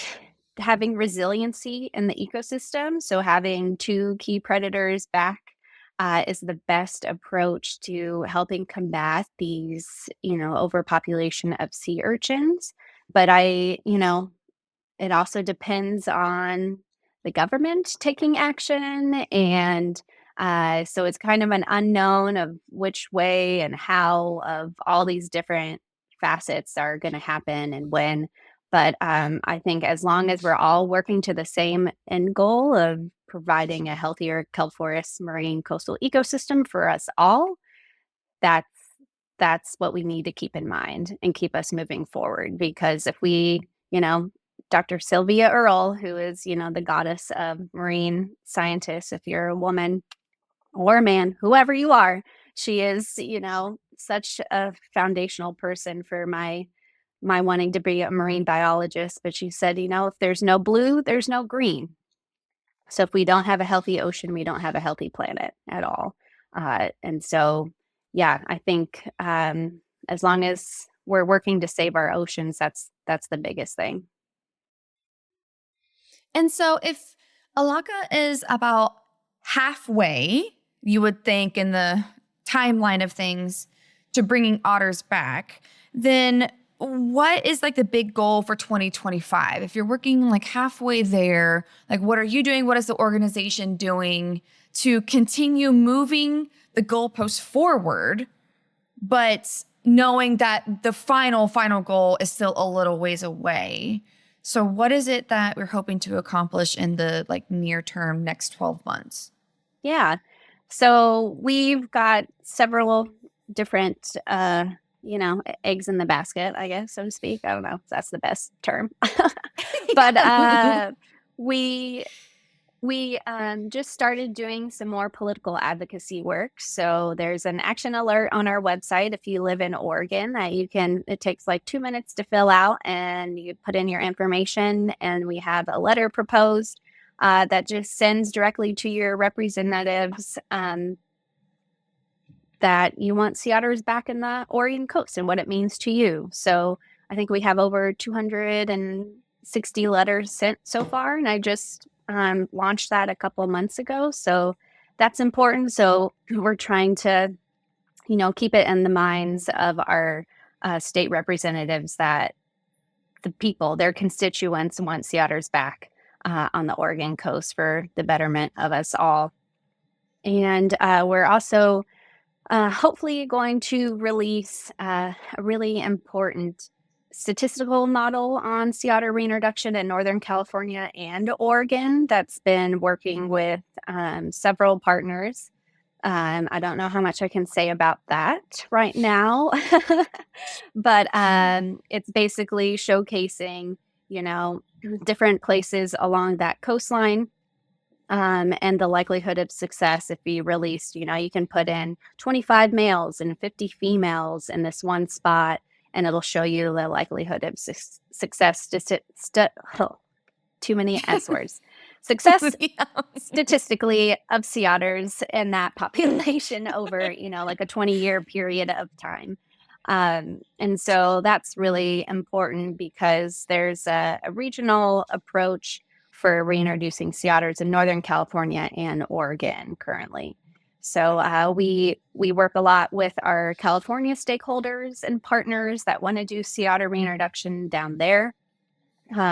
having resiliency in the ecosystem, so having two key predators back is the best approach to helping combat these, overpopulation of sea urchins. But it also depends on the government taking action. And so it's kind of an unknown of which way and how of all these different facets are going to happen and when. But I think as long as we're all working to the same end goal of providing a healthier kelp forest marine coastal ecosystem for us all, that's what we need to keep in mind and keep us moving forward. Because if we, Dr. Sylvia Earle, who is, the goddess of marine scientists, if you're a woman or a man, whoever you are, she is, such a foundational person for my wanting to be a marine biologist. But she said, if there's no blue, there's no green. So if we don't have a healthy ocean, we don't have a healthy planet at all. And so, yeah, I think as long as we're working to save our oceans, that's the biggest thing. And so if Alaka is about halfway, you would think in the timeline of things, to bringing otters back, then what is like the big goal for 2025? If you're working like halfway there, like what are you doing? What is the organization doing to continue moving the goalpost forward, but knowing that the final goal is still a little ways away? So what is it that we're hoping to accomplish in the like near term next 12 months? Yeah. So we've got several different eggs in the basket, I guess, so to speak. I don't know if that's the best term. But we just started doing some more political advocacy work. So there's an action alert on our website if you live in Oregon that it takes like 2 minutes to fill out, and you put in your information, and we have a letter proposed that just sends directly to your representatives that you want sea otters back in the Oregon coast and what it means to you. So I think we have over 260 letters sent so far, and I just launched that a couple months ago. So that's important. So we're trying to, keep it in the minds of our state representatives that the people, their constituents, want sea otters back on the Oregon coast for the betterment of us all. And we're also hopefully going to release a really important statistical model on sea otter reintroduction in Northern California and Oregon that's been working with several partners. I don't know how much I can say about that right now, but it's basically showcasing, different places along that coastline and the likelihood of success. If you released, you can put in 25 males and 50 females in this one spot, and it'll show you the likelihood of success. Too many S words. Success statistically of sea otters in that population over, like a 20-year period of time. And so that's really important because there's a regional approach for reintroducing sea otters in Northern California and Oregon currently. So we work a lot with our California stakeholders and partners that want to do sea otter reintroduction down there.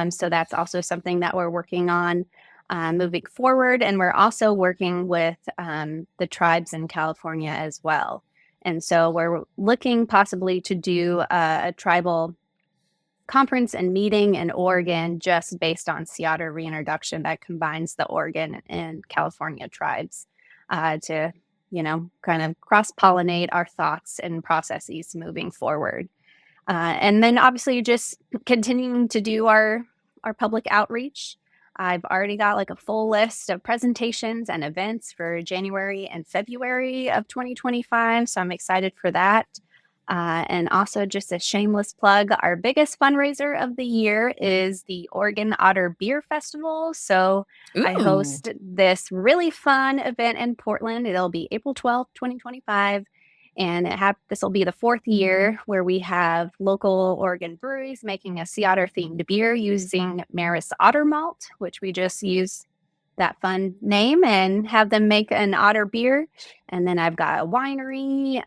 So that's also something that we're working on moving forward. And we're also working with the tribes in California as well. And so we're looking possibly to do a tribal conference and meeting in Oregon just based on sea otter reintroduction that combines the Oregon and California tribes to, kind of cross-pollinate our thoughts and processes moving forward. And then obviously just continuing to do our public outreach. I've already got like a full list of presentations and events for January and February of 2025. So I'm excited for that. And also just a shameless plug, our biggest fundraiser of the year is the Oregon Otter Beer Festival. So I host this really fun event in Portland. It'll be April 12th, 2025. And this will be the fourth year where we have local Oregon breweries making a sea otter themed beer using Maris Otter malt, which we just use that fun name and have them make an otter beer. And then I've got a winery,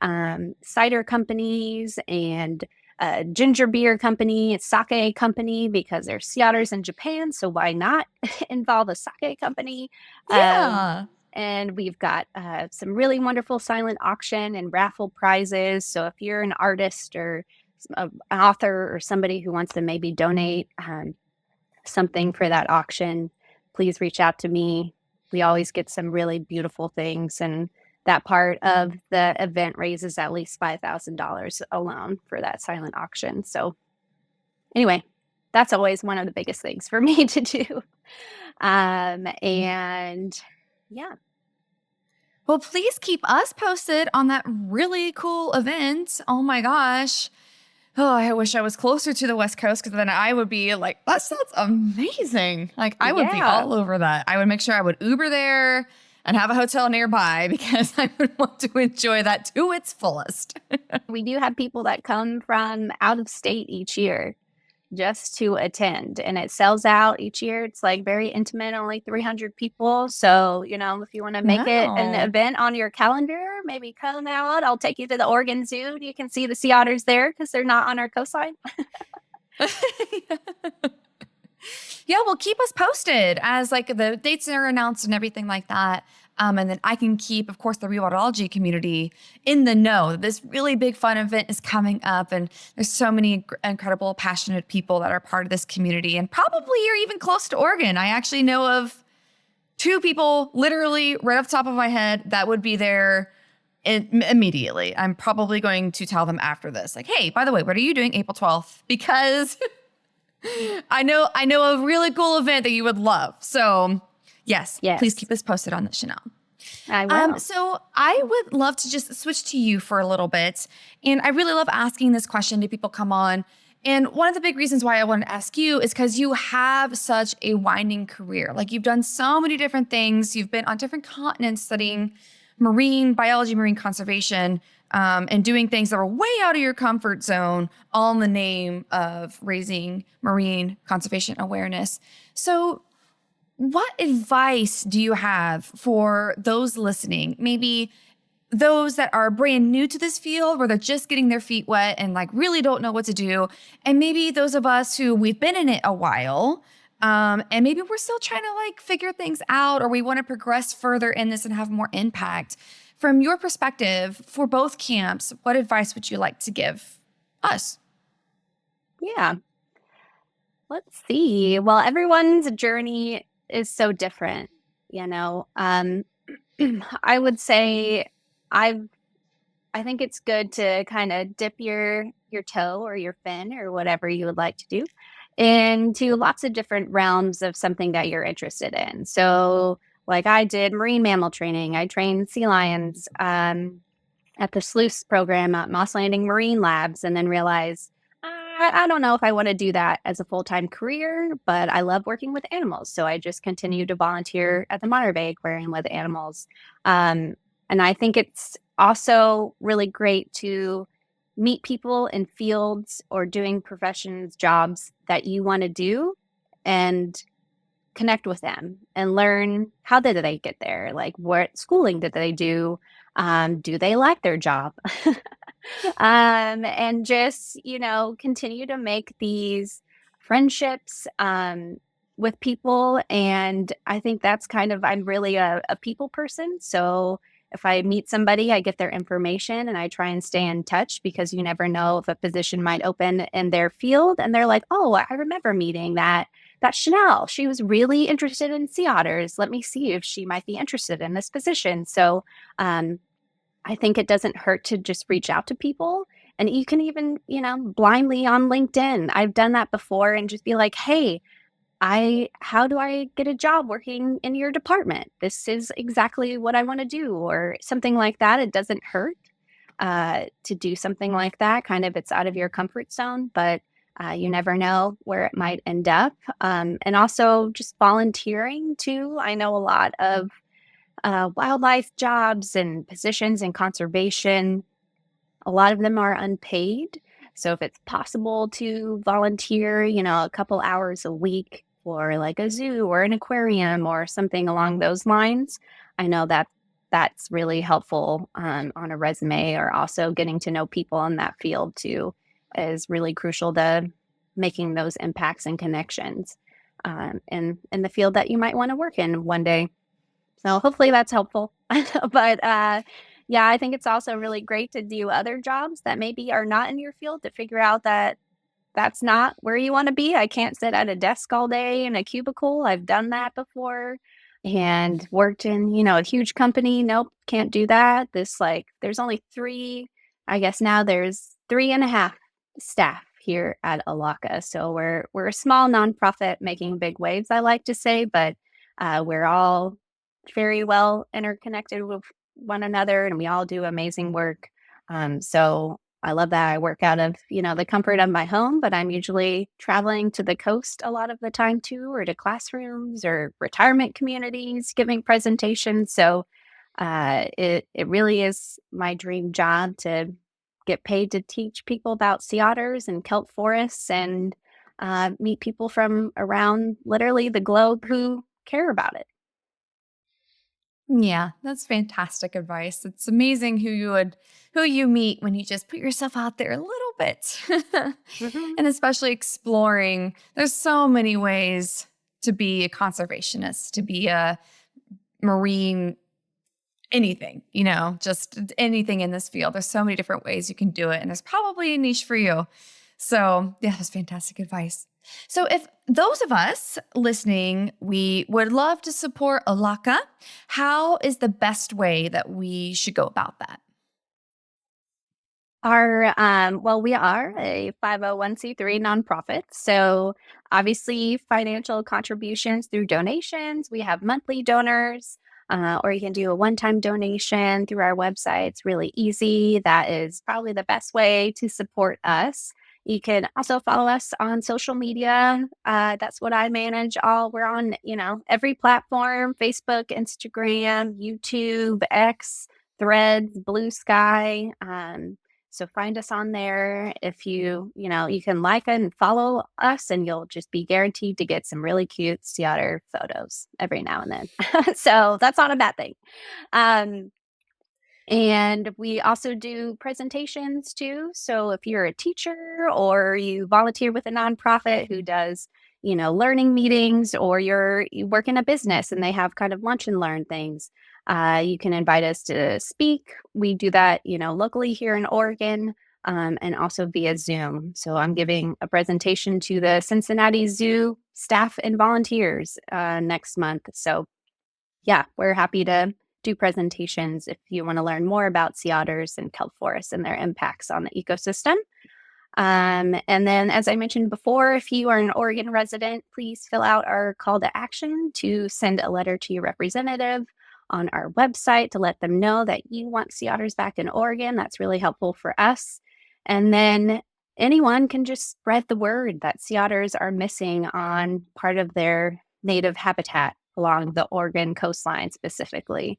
cider companies, and a ginger beer company, a sake company, because there's sea otters in Japan. So why not involve a sake company? Yeah. And we've got some really wonderful silent auction and raffle prizes. So if you're an artist or an author or somebody who wants to maybe donate something for that auction, please reach out to me. We always get some really beautiful things. And that part of the event raises at least $5,000 alone for that silent auction. So anyway, that's always one of the biggest things for me to do. And yeah. Well, please keep us posted on that really cool event. Oh my gosh. Oh, I wish I was closer to the West Coast because then I would be like, that sounds amazing. Like I would be all over that. I would make sure I would Uber there and have a hotel nearby because I would want to enjoy that to its fullest. We do have people that come from out of state each year just to attend, and it sells out each year. It's like very intimate, only 300 people. So, if you want to make it an event on your calendar, maybe come out. I'll take you to the Oregon Zoo. You can see the sea otters there because they're not on our coastline. Yeah, well, keep us posted as like the dates are announced and everything like that. And then I can keep, of course, the Rewildology community in the know. This really big fun event is coming up, and there's so many incredible, passionate people that are part of this community. And probably you're even close to Oregon. I actually know of 2 people, literally right off the top of my head, that would be there immediately. I'm probably going to tell them after this, like, hey, by the way, what are you doing April 12th? Because I know a really cool event that you would love. So yes, please keep us posted on this, Chanel. I will. So I would love to just switch to you for a little bit. And I really love asking this question to people come on. And one of the big reasons why I wanted to ask you is because you have such a winding career. Like you've done so many different things. You've been on different continents studying marine biology, marine conservation. and doing things that are way out of your comfort zone, all in the name of raising marine conservation awareness. So, what advice do you have for those listening? Maybe those that are brand new to this field where they're just getting their feet wet and like really don't know what to do. And maybe those of us who we've been in it a while, and maybe we're still trying to like figure things out, or we want to progress further in this and have more impact. From your perspective, for both camps, what advice would you like to give us? Yeah. Let's see. Well, everyone's journey is so different, you know. I would say I've I think it's good to kind of dip your toe or your fin or whatever you would like to do into lots of different realms of something that you're interested in. So, like I did marine mammal training. I trained sea lions at the sleuths program at Moss Landing Marine Labs, and then realized I don't know if I want to do that as a full-time career, but I love working with animals. So I just continue to volunteer at the Monterey Bay Aquarium with animals. And I think it's also really great to meet people in fields or doing professions, jobs that you want to do and connect with them and learn how did they get there? Like what schooling did they do? Do they like their job? And just, continue to make these friendships with people. And I think that's I'm really a people person. So if I meet somebody, I get their information and I try and stay in touch because you never know if a position might open in their field. And they're like, oh, I remember meeting that Chanel. She was really interested in sea otters. Let me see if she might be interested in this position. So I think it doesn't hurt to just reach out to people. And you can even, blindly on LinkedIn. I've done that before and just be like, hey, how do I get a job working in your department? This is exactly what I want to do, or something like that. It doesn't hurt to do something like that. Kind of it's out of your comfort zone, but you never know where it might end up. And also just volunteering too. I know a lot of wildlife jobs and positions in conservation. A lot of them are unpaid. So if it's possible to volunteer, a couple hours a week for like a zoo or an aquarium or something along those lines, I know that that's really helpful on a resume, or also getting to know people in that field too is really crucial to making those impacts and connections in the field that you might want to work in one day. So hopefully that's helpful. But yeah, I think it's also really great to do other jobs that maybe are not in your field to figure out that that's not where you want to be. I can't sit at a desk all day in a cubicle. I've done that before and worked in, a huge company. Nope, can't do that. There's only I guess now there's 3.5 staff here at Alaka. So we're a small nonprofit making big waves, I like to say, but we're all very well interconnected with one another, and we all do amazing work. So I love that. I work out of, the comfort of my home, but I'm usually traveling to the coast a lot of the time too, or to classrooms or retirement communities giving presentations. So it really is my dream job to get paid to teach people about sea otters and kelp forests and meet people from around literally the globe who care about it. Yeah, that's fantastic advice. It's amazing who you meet when you just put yourself out there a little bit. Mhm. And especially exploring. There's so many ways to be a conservationist, to be a marine anything, just anything in this field. There's so many different ways you can do it, and there's probably a niche for you. So, yeah, that's fantastic advice. So, if those of us listening, we would love to support Alaka, how is the best way that we should go about that? We are a 501(c)(3) nonprofit. So obviously financial contributions through donations. We have monthly donors, or you can do a one-time donation through our website. It's really easy. That is probably the best way to support us. You can also follow us on social media. That's what I manage. We're on, every platform: Facebook, Instagram, YouTube, X, Threads, Blue Sky. So find us on there. If you can like and follow us, and you'll just be guaranteed to get some really cute sea otter photos every now and then. So that's not a bad thing. Um, and we also do presentations too. So if you're a teacher or you volunteer with a nonprofit who does, learning meetings, or you work in a business and they have kind of lunch and learn things, you can invite us to speak. We do that, locally here in Oregon, and also via Zoom. So I'm giving a presentation to the Cincinnati Zoo staff and volunteers next month. So yeah, we're happy to do presentations if you want to learn more about sea otters and kelp forests and their impacts on the ecosystem. And then, as I mentioned before, if you are an Oregon resident, please fill out our call to action to send a letter to your representative on our website to let them know that you want sea otters back in Oregon. That's really helpful for us. And then anyone can just spread the word that sea otters are missing on part of their native habitat along the Oregon coastline, specifically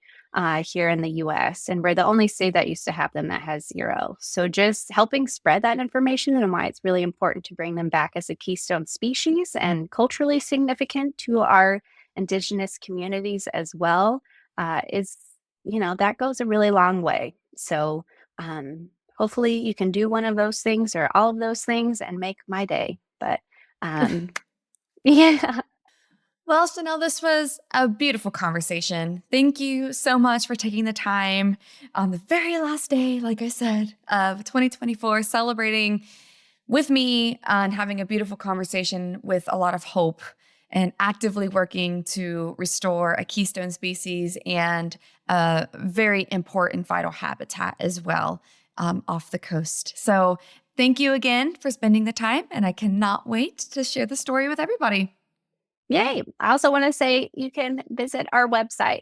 here in the US. And we're the only state that used to have them that has zero. So just helping spread that information and why it's really important to bring them back as a keystone species and culturally significant to our Indigenous communities as well that goes a really long way. So hopefully you can do one of those things or all of those things and make my day. But yeah. Well, Chanel, this was a beautiful conversation. Thank you so much for taking the time on the very last day, like I said, of 2024, celebrating with me and having a beautiful conversation with a lot of hope and actively working to restore a keystone species and a very important vital habitat as well off the coast. So thank you again for spending the time, and I cannot wait to share the story with everybody. Yay. I also want to say you can visit our website.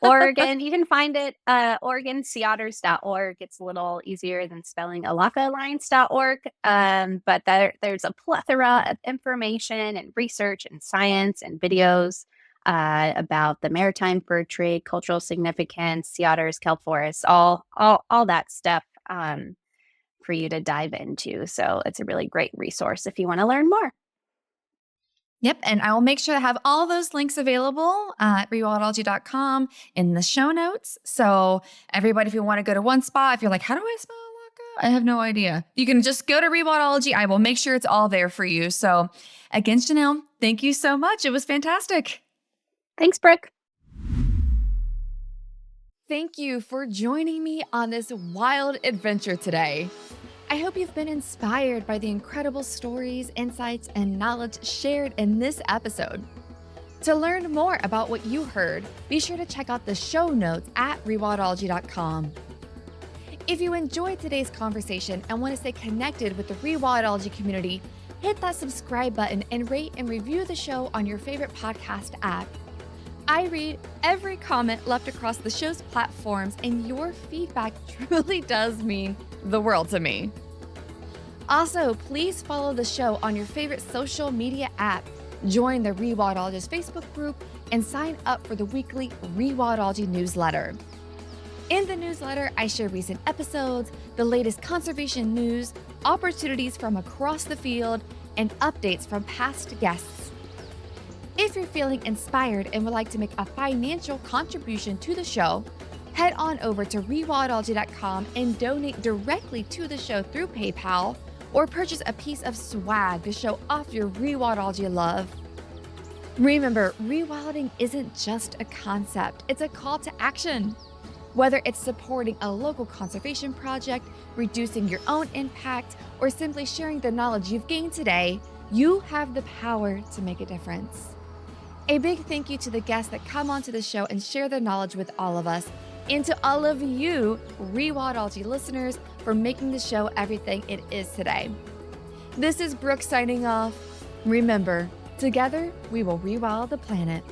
Oregon, you can find it OregonSeaOtters.org. It's a little easier than spelling AlakhaAlliance.org. But there's a plethora of information and research and science and videos about the maritime fur trade, cultural significance, sea otters, kelp forests, all that stuff for you to dive into. So it's a really great resource if you want to learn more. Yep. And I will make sure to have all those links available at rewildology.com in the show notes. So everybody, if you want to go to one spot, if you're like, how do I spell Alaka? I have no idea. You can just go to Rewildology. I will make sure it's all there for you. So again, Chanel, thank you so much. It was fantastic. Thanks, Brooke. Thank you for joining me on this wild adventure today. I hope you've been inspired by the incredible stories, insights, and knowledge shared in this episode. To learn more about what you heard, be sure to check out the show notes at rewildology.com. If you enjoyed today's conversation and want to stay connected with the Rewildology community, hit that subscribe button and rate and review the show on your favorite podcast app. I read every comment left across the show's platforms, and your feedback truly does mean the world to me. Also, please follow the show on your favorite social media app, join the Rewildologist Facebook group, and sign up for the weekly Rewildology newsletter. In the newsletter, I share recent episodes, the latest conservation news, opportunities from across the field, and updates from past guests. If you're feeling inspired and would like to make a financial contribution to the show, head on over to rewildology.com and donate directly to the show through PayPal, or purchase a piece of swag to show off your Rewildology love. Remember, rewilding isn't just a concept, it's a call to action. Whether it's supporting a local conservation project, reducing your own impact, or simply sharing the knowledge you've gained today, you have the power to make a difference. A big thank you to the guests that come onto the show and share their knowledge with all of us, and to all of you Rewildology listeners for making the show everything it is today. This is Brooke signing off. Remember, together we will rewild the planet.